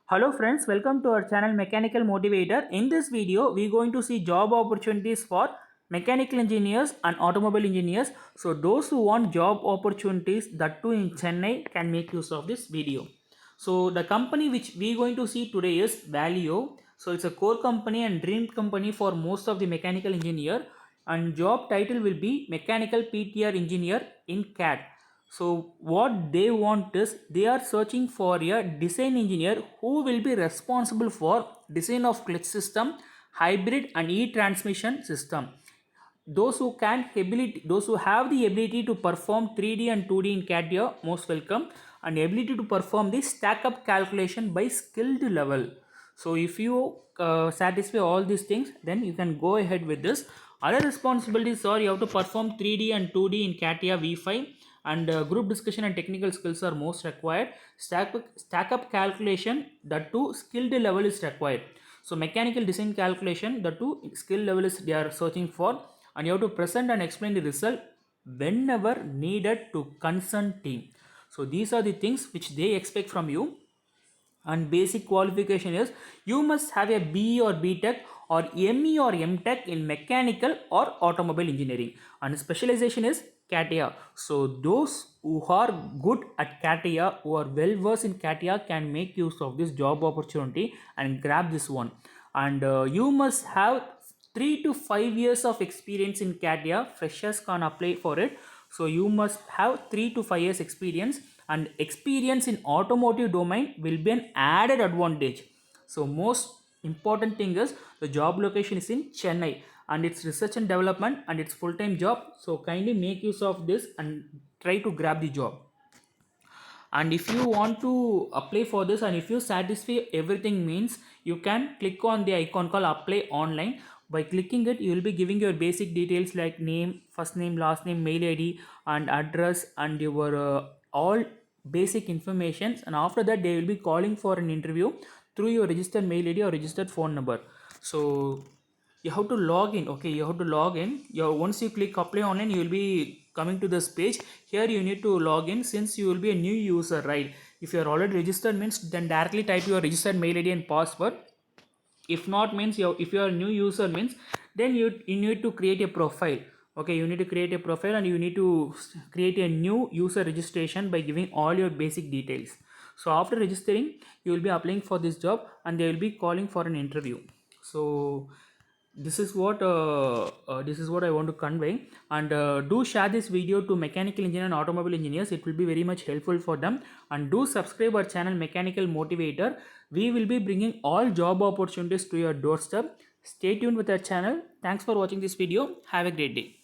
Hello friends, welcome to our channel Mechanical Motivator. In this video, we're going to see job opportunities for mechanical engineers and automobile engineers. So those who want job opportunities that too in Chennai can make use of this video. So the company which we're going to see today is Valio. So it's a core company and dream company for most of the mechanical engineer, and job title will be Mechanical PTR Engineer in CAD. So what they want is they are searching for a design engineer who will be responsible for design of clutch system, hybrid and e-transmission system. Those who have the ability to perform 3D and 2D in CATIA most welcome, and ability to perform the stack up calculation by skilled level. So if you satisfy all these things, then you can go ahead with this. Other responsibilities are you have to perform 3D and 2D in CATIA V5, and group discussion and technical skills are most required. Stack up calculation, that too skilled level is required. So mechanical design calculation, the two skill level is they are searching for, and you have to present and explain the result whenever needed to concerned team. So these are the things which they expect from you. And basic qualification is you must have a BE or BTech or ME or MTech in mechanical or automobile engineering, and specialization is CATIA. So those who are good at CATIA, who are well versed in CATIA, can make use of this job opportunity and grab this one. And you must have 3 to 5 years of experience in CATIA. Freshers can apply for it. So you must have 3 to 5 years experience, and experience in automotive domain will be an added advantage. So most important thing is the job location is in Chennai, and it's research and development and it's full-time job. So kindly make use of this and try to grab the job. And if you want to apply for this and if you satisfy everything, means you can click on the icon called apply online. By clicking it, you will be giving your basic details like name, first name, last name, mail id and address, and your all basic informations. And after that, they will be calling for an interview through your registered mail id or registered phone number. So you have to log in. Okay, you have to log in. Once you click apply online, you will be coming to this page. Here you need to log in, since you will be a new user, right? If you are already registered, means then directly type your registered mail id and password. If not, means if you are a new user, means then you need to create a profile. Okay, you need to create a profile and you need to create a new user registration by giving all your basic details. So after registering, you will be applying for this job and they will be calling for an interview. So this is what I want to convey. And do share this video to mechanical engineer and automobile engineers. It will be very much helpful for them. And do subscribe our channel Mechanical Motivator. We will be bringing all job opportunities to your doorstep. Stay tuned with our channel. Thanks for watching this video. Have a great day.